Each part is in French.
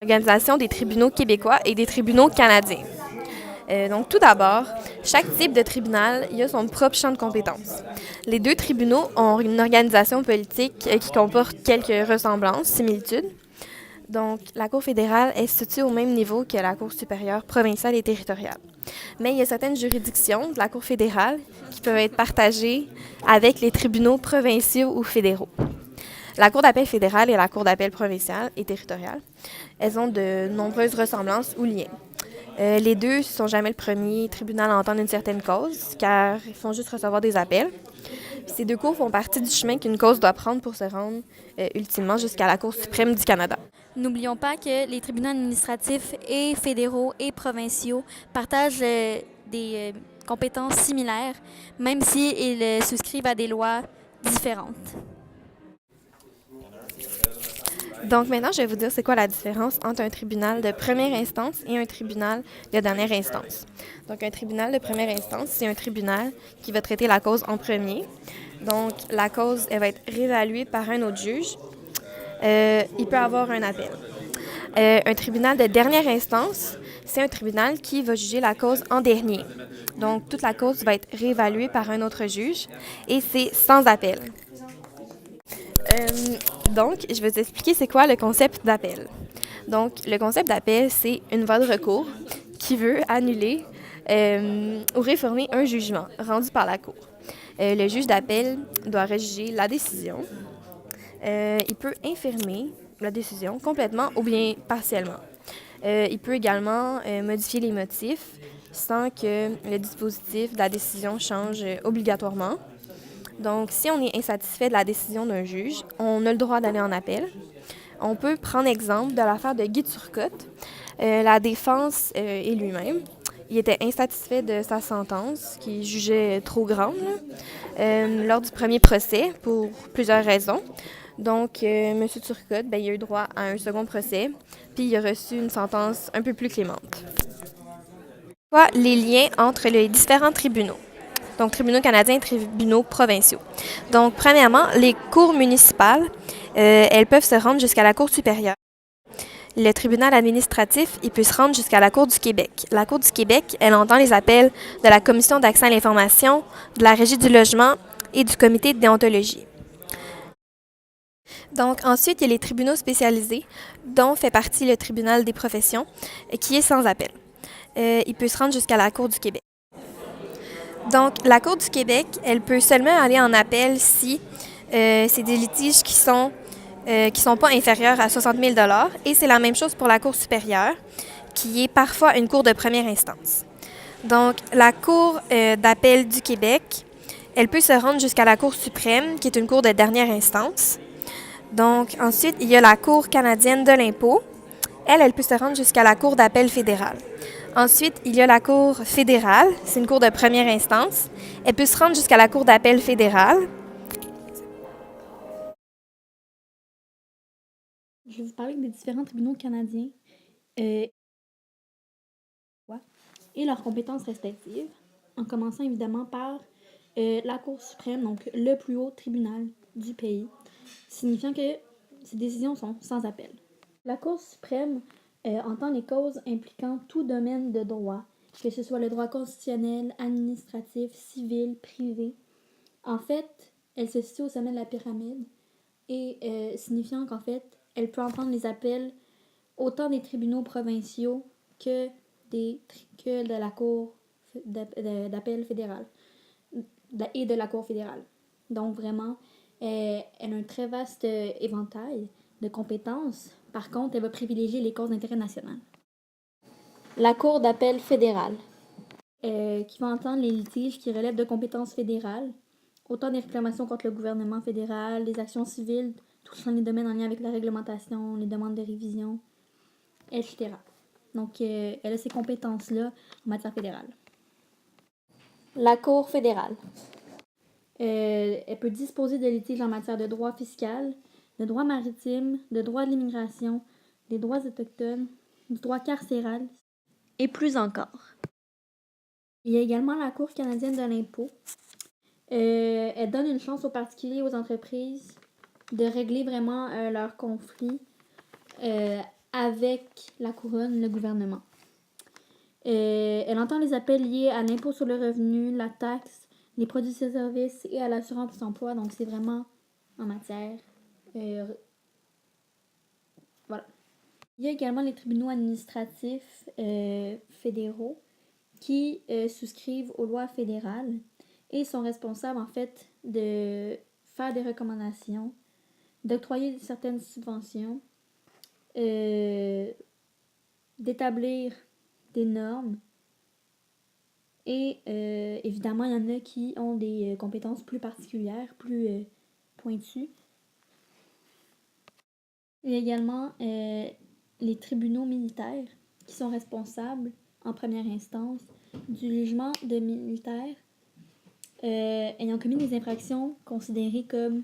Organisation des tribunaux québécois et des tribunaux canadiens. Donc, tout d'abord, chaque type de tribunal y a son propre champ de compétences. Les deux tribunaux ont une organisation politique qui comporte quelques ressemblances, similitudes. Donc, la Cour fédérale est située au même niveau que la Cour supérieure provinciale et territoriale. Mais il y a certaines juridictions de la Cour fédérale qui peuvent être partagées avec les tribunaux provinciaux ou fédéraux. La Cour d'appel fédérale et la Cour d'appel provinciale et territoriale, elles ont de nombreuses ressemblances ou liens. Les deux ne sont jamais le premier tribunal à entendre une certaine cause, car ils font juste recevoir des appels. Puis ces deux cours font partie du chemin qu'une cause doit prendre pour se rendre ultimement jusqu'à la Cour suprême du Canada. N'oublions pas que les tribunaux administratifs et fédéraux et provinciaux partagent des compétences similaires, même s'ils souscrivent à des lois différentes. Donc maintenant, je vais vous dire c'est quoi la différence entre un tribunal de première instance et un tribunal de dernière instance. Donc un tribunal de première instance, c'est un tribunal qui va traiter la cause en premier. Donc la cause, elle va être réévaluée par un autre juge. Il peut avoir un appel. Un tribunal de dernière instance, c'est un tribunal qui va juger la cause en dernier. Donc toute la cause va être réévaluée par un autre juge et c'est sans appel. Donc, je vais vous expliquer c'est quoi le concept d'appel. Donc, le concept d'appel, c'est une voie de recours qui veut annuler ou réformer un jugement rendu par la Cour. Le juge d'appel doit rejuger la décision. Il peut infirmer la décision complètement ou bien partiellement. Il peut également modifier les motifs sans que le dispositif de la décision change obligatoirement. Donc, si on est insatisfait de la décision d'un juge, on a le droit d'aller en appel. On peut prendre exemple de l'affaire de Guy Turcotte. La défense et lui-même, il était insatisfait de sa sentence, qu'il jugeait trop grande, lors du premier procès, pour plusieurs raisons. Donc, M. Turcotte, il a eu droit à un second procès, puis il a reçu une sentence un peu plus clémente. Quoi les liens entre les différents tribunaux? Donc, tribunaux canadiens et tribunaux provinciaux. Donc, premièrement, les cours municipales, elles peuvent se rendre jusqu'à la Cour supérieure. Le tribunal administratif, il peut se rendre jusqu'à la Cour du Québec. La Cour du Québec, elle entend les appels de la Commission d'accès à l'information, de la Régie du logement et du Comité de déontologie. Donc, ensuite, il y a les tribunaux spécialisés, dont fait partie le tribunal des professions, qui est sans appel. Il peut se rendre jusqu'à la Cour du Québec. Donc, la Cour du Québec, elle peut seulement aller en appel si c'est des litiges qui sont pas inférieurs à 60 000 et c'est la même chose pour la Cour supérieure, qui est parfois une cour de première instance. Donc, la Cour d'appel du Québec, elle peut se rendre jusqu'à la Cour suprême, qui est une cour de dernière instance. Donc, ensuite, il y a la Cour canadienne de l'impôt. Elle peut se rendre jusqu'à la Cour d'appel fédérale. Ensuite, il y a la Cour fédérale, c'est une cour de première instance. Elle peut se rendre jusqu'à la Cour d'appel fédérale. Je vais vous parler des différents tribunaux canadiens et leurs compétences respectives, en commençant évidemment par la Cour suprême, donc le plus haut tribunal du pays, signifiant que ces décisions sont sans appel. La Cour suprême entend les causes impliquant tout domaine de droit, que ce soit le droit constitutionnel, administratif, civil, privé. En fait, elle se situe au sommet de la pyramide et signifiant qu'en fait, elle peut entendre les appels autant des tribunaux provinciaux que de la Cour d'appel fédérale et de la Cour fédérale. Donc vraiment, elle a un très vaste éventail de compétences. Par contre, elle va privilégier les causes d'intérêt national. La Cour d'appel fédérale, qui va entendre les litiges qui relèvent de compétences fédérales, autant des réclamations contre le gouvernement fédéral, des actions civiles touchant les domaines en lien avec la réglementation, les demandes de révision, etc. Donc, elle a ces compétences-là en matière fédérale. La Cour fédérale. Elle peut disposer de litiges en matière de droit fiscal, de droit maritime, de droit de l'immigration, des droits autochtones, du droit carcéral et plus encore. Il y a également la Cour canadienne de l'impôt. Elle donne une chance aux particuliers et aux entreprises de régler vraiment leurs conflits avec la couronne, le gouvernement. Elle entend les appels liés à l'impôt sur le revenu, la taxe, les produits et services et à l'assurance emploi. Donc, c'est vraiment en matière. Voilà. Il y a également les tribunaux administratifs fédéraux qui souscrivent aux lois fédérales et sont responsables, en fait, de faire des recommandations, d'octroyer certaines subventions, d'établir des normes. Et évidemment, il y en a qui ont des compétences plus particulières, plus pointues. Il y a également les tribunaux militaires qui sont responsables, en première instance, du jugement de militaires ayant commis des infractions considérées comme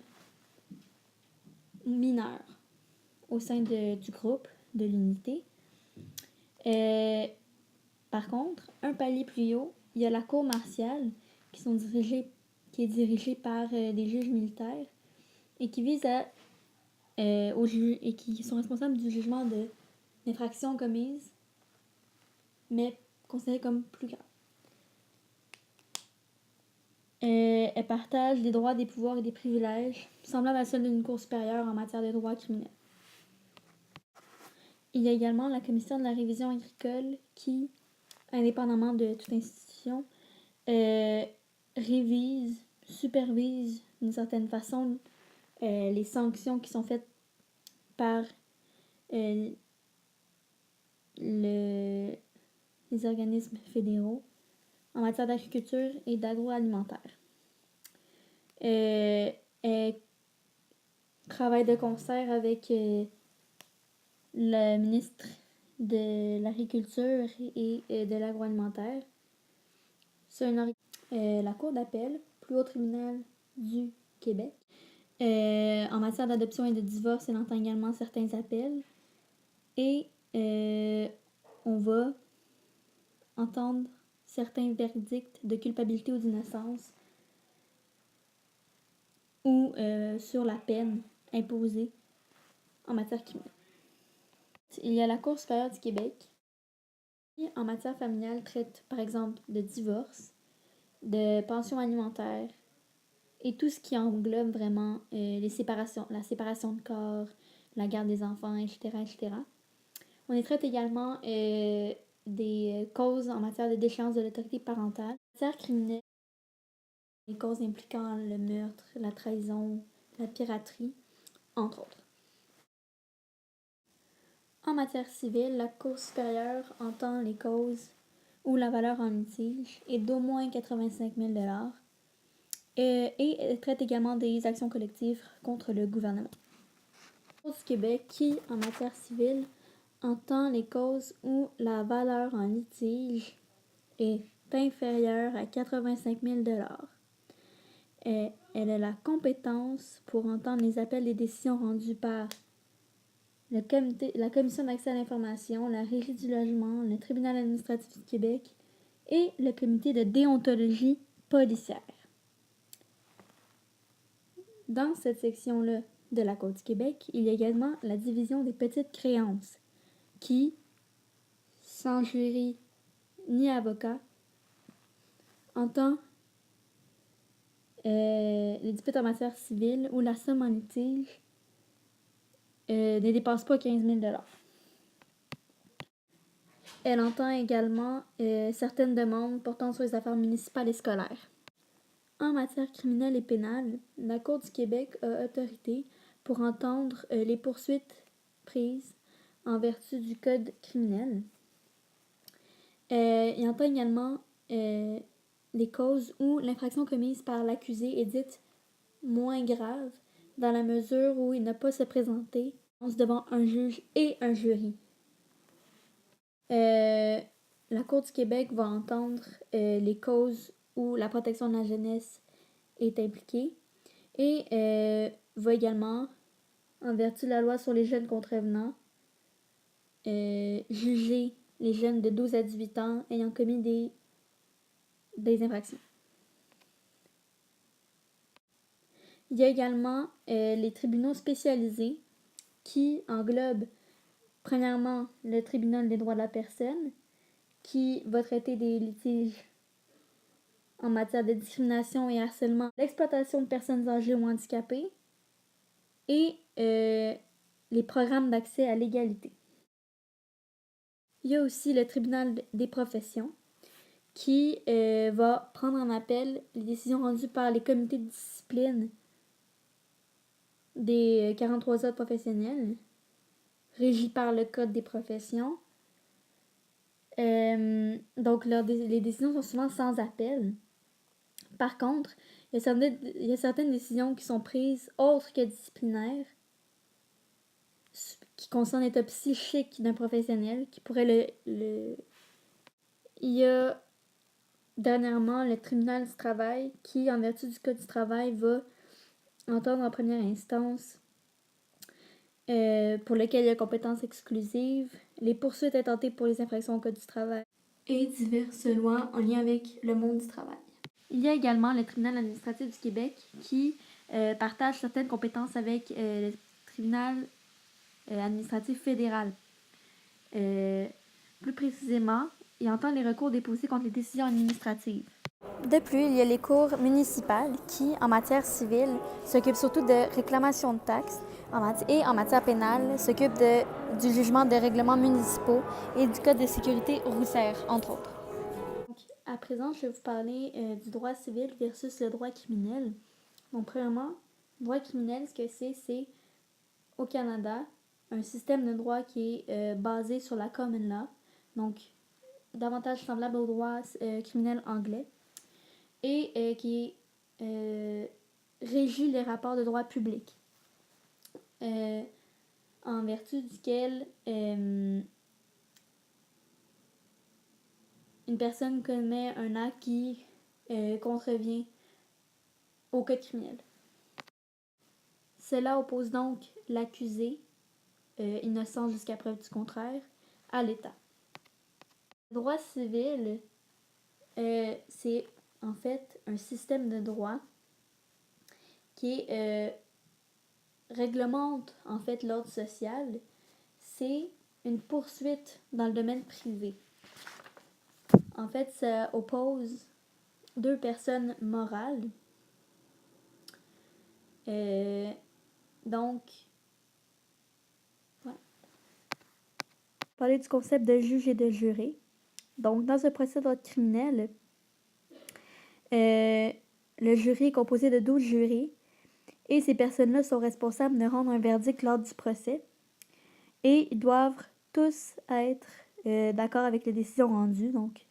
mineures au sein du groupe, de l'unité. Par contre, un palier plus haut, il y a la cour martiale qui est dirigée par des juges militaires et qui vise et qui sont responsables du jugement d'infractions commises, mais considérées comme plus graves. Elle partage des droits, des pouvoirs et des privilèges, semblables à ceux d'une cour supérieure en matière de droit criminel. Il y a également la commission de la révision agricole qui, indépendamment de toute institution, supervise d'une certaine façon les sanctions qui sont faites par les organismes fédéraux en matière d'agriculture et d'agroalimentaire. Elle travaille de concert avec le ministre de l'Agriculture et de l'Agroalimentaire. La Cour d'appel, plus haut tribunal du Québec. En matière d'adoption et de divorce, elle entend également certains appels. Et on va entendre certains verdicts de culpabilité ou d'innocence ou sur la peine imposée en matière criminelle. Il y a la Cour supérieure du Québec qui, en matière familiale, traite par exemple de divorce, de pension alimentaire et tout ce qui englobe vraiment la séparation de corps, la garde des enfants, etc. etc. On y traite également des causes en matière de déchéance de l'autorité parentale, en matière criminelle, les causes impliquant le meurtre, la trahison, la piraterie, entre autres. En matière civile, la Cour supérieure entend les causes où la valeur en litige est d'au moins 85 000 $ et traite également des actions collectives contre le gouvernement. La Cour du Québec qui, en matière civile, entend les causes où la valeur en litige est inférieure à 85 000 $. Elle a la compétence pour entendre les appels des décisions rendues par la Commission d'accès à l'information, la Régie du logement, le Tribunal administratif du Québec et le Comité de déontologie policière. Dans cette section-là de la Cour du Québec, il y a également la division des petites créances qui, sans jury ni avocat, entend les disputes en matière civile où la somme en litige ne dépasse pas 15 000 $. Elle entend également certaines demandes portant sur les affaires municipales et scolaires. En matière criminelle et pénale, la Cour du Québec a autorité pour entendre les poursuites prises en vertu du Code criminel. Il entend également les causes où l'infraction commise par l'accusé est dite moins grave dans la mesure où il n'a pas se présenter devant un juge et un jury. La Cour du Québec va entendre les causes où la protection de la jeunesse est impliquée et va également, en vertu de la loi sur les jeunes contrevenants, juger les jeunes de 12 à 18 ans ayant commis des infractions. Il y a également les tribunaux spécialisés qui englobent Premièrement, le tribunal des droits de la personne, qui va traiter des litiges en matière de discrimination et harcèlement, l'exploitation de personnes âgées ou handicapées et les programmes d'accès à l'égalité. Il y a aussi le tribunal des professions qui va prendre en appel les décisions rendues par les comités de discipline des 43 ordres professionnels, régis par le Code des professions. Donc, les décisions sont souvent sans appel. Par contre, il y a certaines décisions qui sont prises autres que disciplinaires, qui concernent l'état psychique d'un professionnel, qui pourrait Il y a dernièrement le tribunal du travail qui, en vertu du Code du travail, va entendre en première instance, pour lequel il y a compétence exclusive, les poursuites intentées pour les infractions au Code du travail et diverses lois en lien avec le monde du travail. Il y a également le tribunal administratif du Québec qui partage certaines compétences avec le tribunal administratif fédéral. Plus précisément, il entend les recours déposés contre les décisions administratives. De plus, il y a les cours municipales qui, en matière civile, s'occupent surtout de réclamation de taxes et en matière pénale, s'occupent du jugement de règlements municipaux et du code de sécurité routière, entre autres. Donc, à présent, je vais vous parler du droit civil versus le droit criminel. Donc, premièrement, le droit criminel, ce que c'est au Canada, un système de droit qui est basé sur la common law, donc davantage semblable au droit criminel anglais, et qui régit les rapports de droit public, en vertu duquel une personne commet un acte qui contrevient au code criminel. Cela oppose donc l'accusé, innocent jusqu'à preuve du contraire, à l'État. Le droit civil, c'est en fait un système de droit qui réglemente en fait l'ordre social. C'est une poursuite dans le domaine privé. En fait, ça oppose deux personnes morales. Donc, voilà. Parler du concept de juge et de juré. Donc, dans un procès d'ordre criminel, le jury est composé de 12 jurés et ces personnes-là sont responsables de rendre un verdict lors du procès et ils doivent tous être d'accord avec les décisions rendues, donc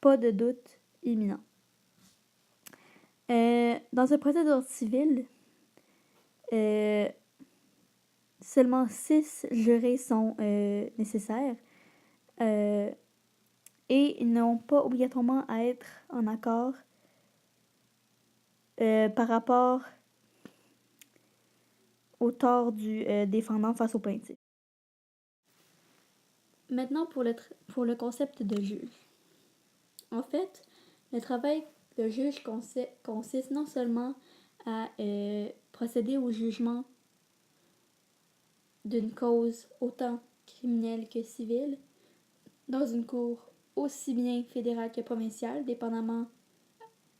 pas de doute imminent. Dans un procès d'ordre civil, seulement 6 jurés sont nécessaires et ils n'ont pas obligatoirement à être en accord par rapport au tort du défendant face au plaintif. Maintenant, pour le concept de juge. En fait, le travail de juge consiste non seulement à procéder au jugement d'une cause autant criminelle que civile dans une cour aussi bien fédérale que provinciale, dépendamment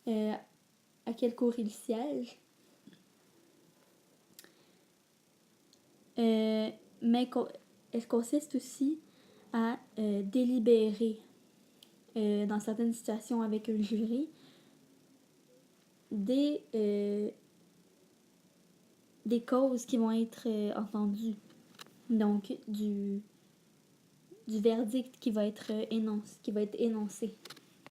à quelle cour il siège, mais elle consiste aussi à délibérer dans certaines situations avec un jury des causes qui vont être entendues, donc du verdict qui va être énoncé.